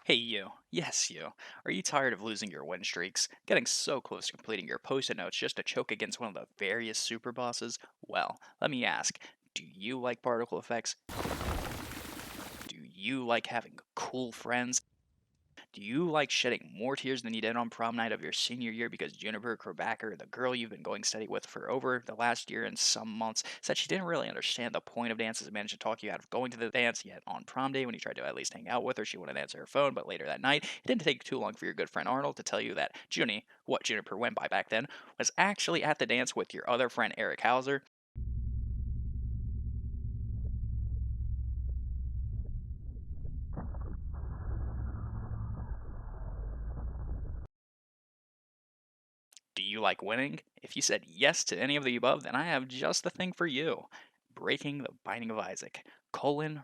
Hey you, yes you. Are you tired of losing your win streaks? Getting so close to completing your post-it notes just to choke against one of the various super bosses? Well, let me ask, do you like particle effects? Do you like having cool friends? Do you like shedding more tears than you did on prom night of your senior year because Juniper Kerbacker, the girl you've been going steady with for over the last year and some months, said she didn't really understand the point of dances and managed to talk you out of going to the dance, yet on prom day when you tried to at least hang out with her, she wouldn't answer her phone, but later that night, it didn't take too long for your good friend Arnold to tell you that Junie, what Juniper went by back then, was actually at the dance with your other friend Eric Hauser. Do you like winning? If you said yes to any of the above, then I have just the thing for you. Breaking the Binding of Isaac.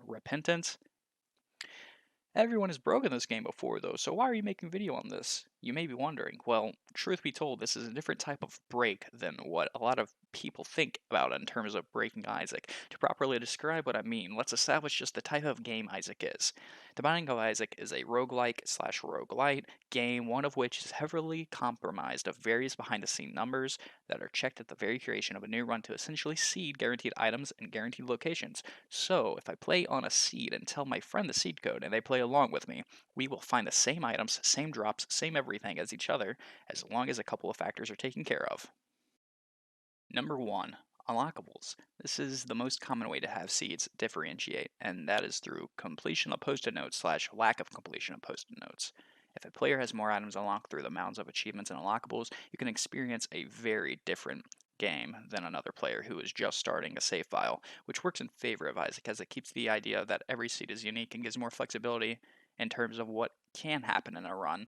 Repentance. Everyone has broken this game before, though, so why are you making a video on this? You may be wondering. Well, truth be told, this is a different type of break than what a lot of people think about in terms of breaking Isaac. To properly describe what I mean, let's establish just the type of game Isaac is. The Binding of Isaac is a roguelike slash roguelite game, one of which is heavily compromised of various behind the scene numbers that are checked at the very creation of a new run to essentially seed guaranteed items and guaranteed locations. So, if I play on a seed and tell my friend the seed code and they play along with me, we will find the same items, same drops, same everything as each other, as long as a couple of factors are taken care of. Number 1. Unlockables. This is the most common way to have seeds differentiate, and that is through completion of post-it notes slash lack of completion of post-it notes. If a player has more items unlocked through the mounds of achievements and unlockables, you can experience a very different game than another player who is just starting a save file, which works in favor of Isaac as it keeps the idea that every seed is unique and gives more flexibility in terms of what can happen in a run.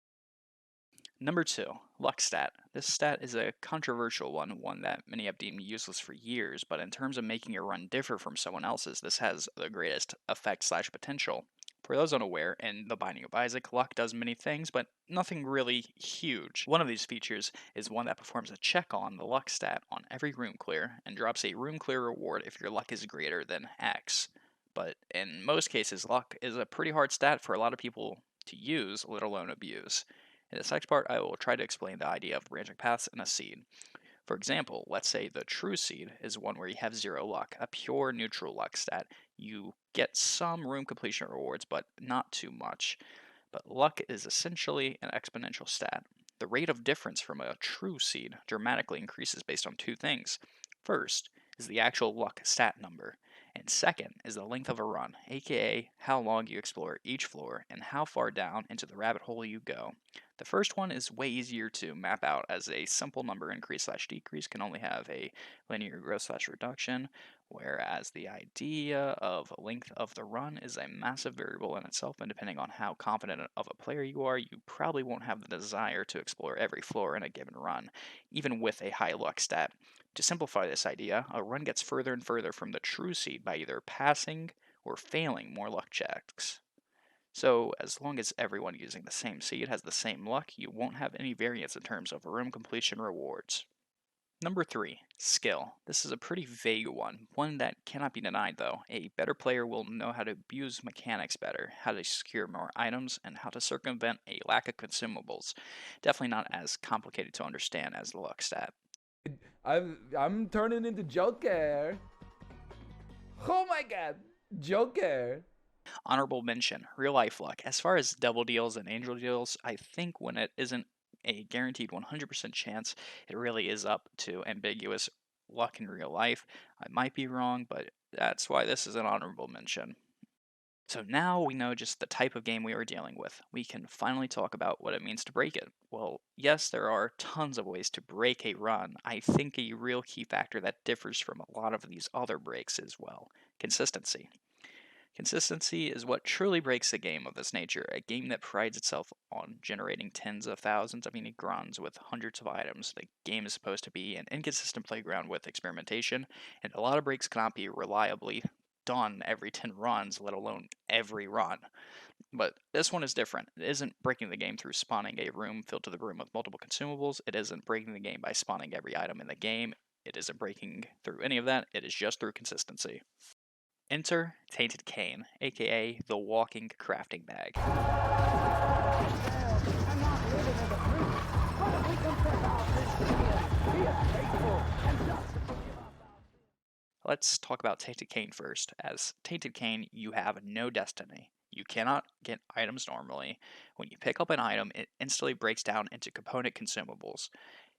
Number 2, luck stat. This stat is a controversial one that many have deemed useless for years, but in terms of making your run differ from someone else's, this has the greatest effect slash potential. For those unaware, in The Binding of Isaac, luck does many things, but nothing really huge. One of these features is one that performs a check on the luck stat on every room clear, and drops a room clear reward if your luck is greater than X. But in most cases, luck is a pretty hard stat for a lot of people to use, let alone abuse. In this next part, I will try to explain the idea of branching paths in a seed. For example, let's say the true seed is one where you have zero luck, a pure neutral luck stat. You get some room completion rewards, but not too much. But luck is essentially an exponential stat. The rate of difference from a true seed dramatically increases based on two things. First is the actual luck stat number, and second is the length of a run, aka how long you explore each floor and how far down into the rabbit hole you go. The first one is way easier to map out as a simple number increase slash decrease can only have a linear growth slash reduction, whereas the idea of length of the run is a massive variable in itself, and depending on how confident of a player you are, you probably won't have the desire to explore every floor in a given run, even with a high luck stat. To simplify this idea, a run gets further and further from the true seed by either passing or failing more luck checks. So, as long as everyone using the same seed has the same luck, you won't have any variance in terms of room completion rewards. Number 3, skill. This is a pretty vague one that cannot be denied though. A better player will know how to abuse mechanics better, how to secure more items, and how to circumvent a lack of consumables. Definitely not as complicated to understand as the luck stat. I'm turning into Joker. Oh my god, Joker. Honorable mention, real life luck. As far as devil deals and angel deals, I think when it isn't a guaranteed 100% chance, it really is up to ambiguous luck in real life. I might be wrong, but that's why this is an honorable mention. So now we know just the type of game we are dealing with. We can finally talk about what it means to break it. Well, yes, there are tons of ways to break a run. I think a real key factor that differs from a lot of these other breaks is, well, consistency. Consistency is what truly breaks a game of this nature, a game that prides itself on generating tens of thousands of unique runs with hundreds of items. The game is supposed to be an inconsistent playground with experimentation, and a lot of breaks cannot be reliably done every 10 runs, let alone every run. But this one is different. It isn't breaking the game through spawning a room filled to the brim with multiple consumables. It isn't breaking the game by spawning every item in the game. It isn't breaking through any of that. It is just through consistency. Enter Tainted Cain, aka the Walking Crafting Bag. Let's talk about Tainted Cain first. As Tainted Cain, you have no destiny. You cannot get items normally. When you pick up an item, it instantly breaks down into component consumables.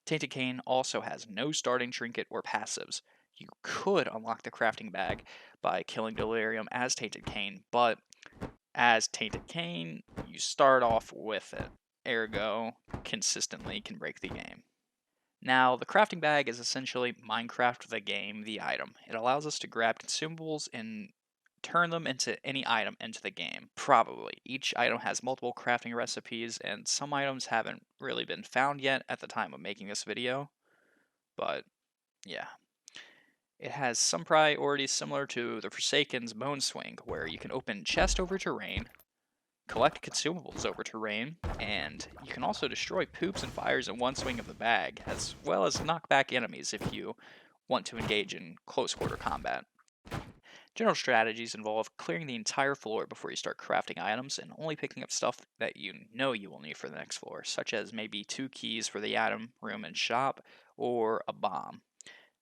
Tainted Cain also has no starting trinket or passives. You could unlock the crafting bag by killing Delirium as Tainted Cain, but as Tainted Cain, you start off with it. Ergo, consistently can break the game. Now, the crafting bag is essentially Minecraft the game, the item. It allows us to grab consumables and turn them into any item into the game. Probably. Each item has multiple crafting recipes, and some items haven't really been found yet at the time of making this video. But, yeah. It has some priorities similar to the Forsaken's Bone Swing, where you can open chest over terrain, collect consumables over terrain, and you can also destroy poops and fires in one swing of the bag, as well as knock back enemies if you want to engage in close quarter combat. General strategies involve clearing the entire floor before you start crafting items and only picking up stuff that you know you will need for the next floor, such as maybe 2 keys for the item room and shop, or a bomb.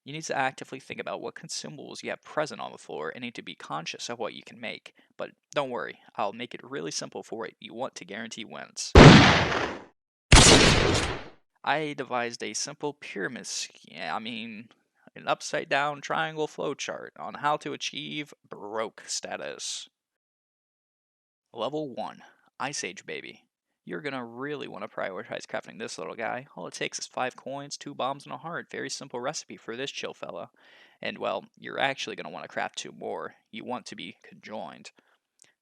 You need to actively think about what consumables you have present on the floor and need to be conscious of what you can make. But don't worry, I'll make it really simple for what you want to guarantee wins. I devised a simple pyramid an upside down triangle flowchart on how to achieve broke status. Level 1, Ice Age Baby. You're gonna really want to prioritize crafting this little guy. All it takes is 5 coins, 2 bombs, and a heart. Very simple recipe for this chill fella. And well, you're actually gonna want to craft 2 more. You want to be conjoined.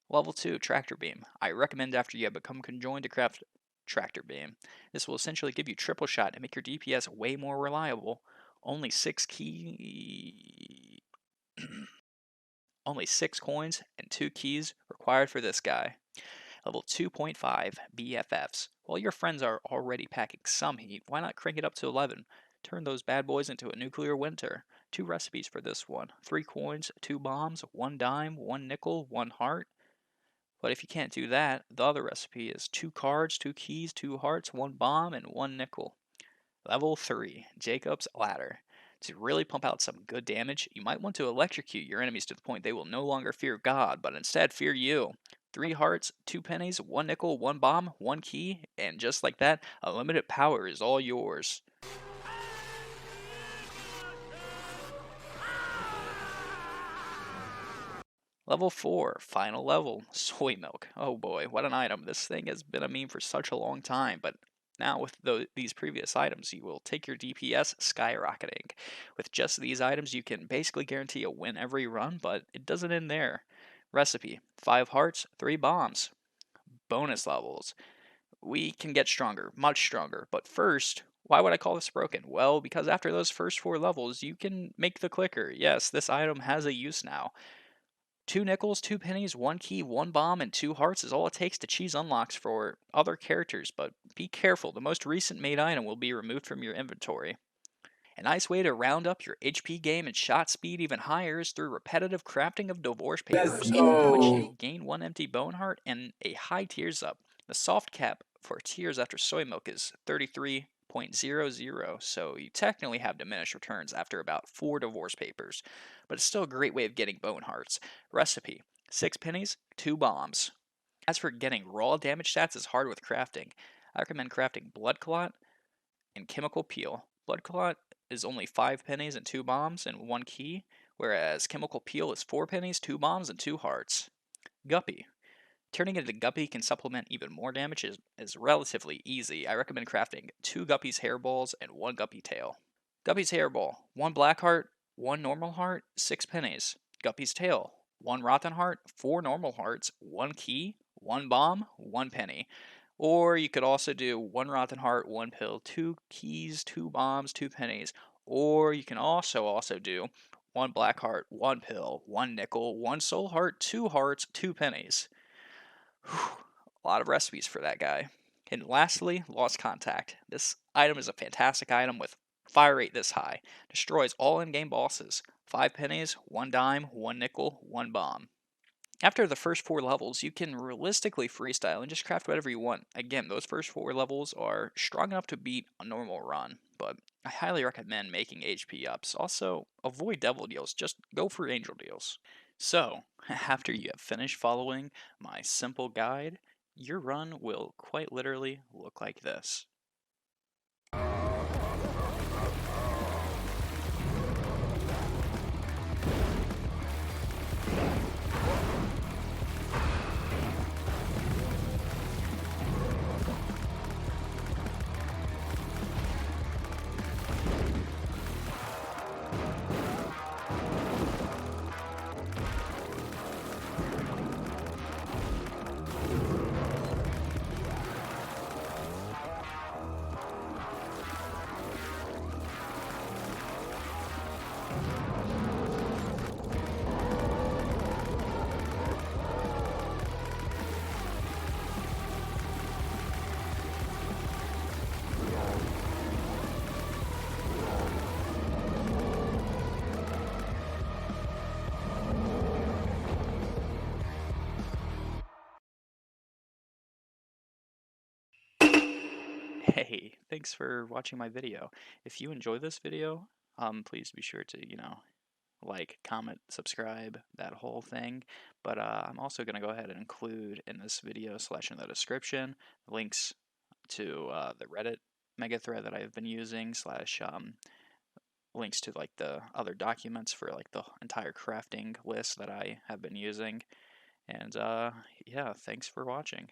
Level 2, Tractor Beam. I recommend after you have become conjoined to craft Tractor Beam. This will essentially give you triple shot and make your DPS way more reliable. Only 6 key only 6 coins and 2 keys required for this guy. Level 2.5 BFFs. While your friends are already packing some heat, why not crank it up to 11? Turn those bad boys into a nuclear winter. 2 recipes for this one: 3 coins, 2 bombs, 1 dime, 1 nickel, 1 heart. But if you can't do that, the other recipe is 2 cards, 2 keys, 2 hearts, 1 bomb, and 1 nickel. Level 3 Jacob's Ladder. To really pump out some good damage, you might want to electrocute your enemies to the point they will no longer fear God, but instead fear you. 3 hearts, 2 pennies, 1 nickel, 1 bomb, 1 key, and just like that, unlimited power is all yours. Level 4, final level, soy milk. Oh boy, what an item. This thing has been a meme for such a long time, but now with these previous items, you will take your DPS skyrocketing. With just these items, you can basically guarantee a win every run, but it doesn't end there. Recipe: 5 hearts, 3 bombs. Bonus levels. We can get stronger, much stronger, but first, why would I call this broken? Well, because after those first 4 levels, you can make the clicker. Yes, this item has a use now. 2 nickels, 2 pennies, 1 key, 1 bomb, and 2 hearts is all it takes to cheese unlocks for other characters, but be careful, the most recent made item will be removed from your inventory. A nice way to round up your HP game and shot speed even higher is through repetitive crafting of divorce Let's papers, in which go. you gain 1 empty bone heart and a high tears up. The soft cap for tears after soy milk is 33.00, so you technically have diminished returns after about 4 divorce papers, but it's still a great way of getting bone hearts. Recipe: 6 pennies, 2 bombs. As for getting raw damage stats is hard with crafting. I recommend crafting Blood Clot and Chemical Peel. Blood Clot is only 5 pennies and 2 bombs and 1 key, whereas Chemical Peel is 4 pennies, 2 bombs, and 2 hearts. Guppy. Turning into Guppy can supplement even more damage is relatively easy. I recommend crafting 2 Guppy's hairballs and 1 Guppy tail. Guppy's hairball: 1 black heart, 1 normal heart, 6 pennies. Guppy's tail: 1 rotten heart, 4 normal hearts, 1 key, 1 bomb, 1 penny. Or you could also do 1 rotten heart, 1 pill, 2 keys, 2 bombs, 2 pennies. Or you can also do 1 black heart, 1 pill, 1 nickel, 1 soul heart, 2 hearts, 2 pennies. Whew, a lot of recipes for that guy. And lastly, Lost Contact. This item is a fantastic item with fire rate this high. Destroys all in-game bosses. 5 pennies, 1 dime, 1 nickel, 1 bomb. After the first 4 levels, you can realistically freestyle and just craft whatever you want. Again, those first 4 levels are strong enough to beat a normal run, but I highly recommend making HP ups. Also, avoid devil deals, just go for angel deals. So, after you have finished following my simple guide, your run will quite literally look like this. Hey, thanks for watching my video. If you enjoy this video, please be sure to, like, comment, subscribe, that whole thing. But I'm also going to go ahead and include in this video slash in the description links to the Reddit mega thread that I've been using slash links to like the other documents for like the entire crafting list that I have been using. And yeah, thanks for watching.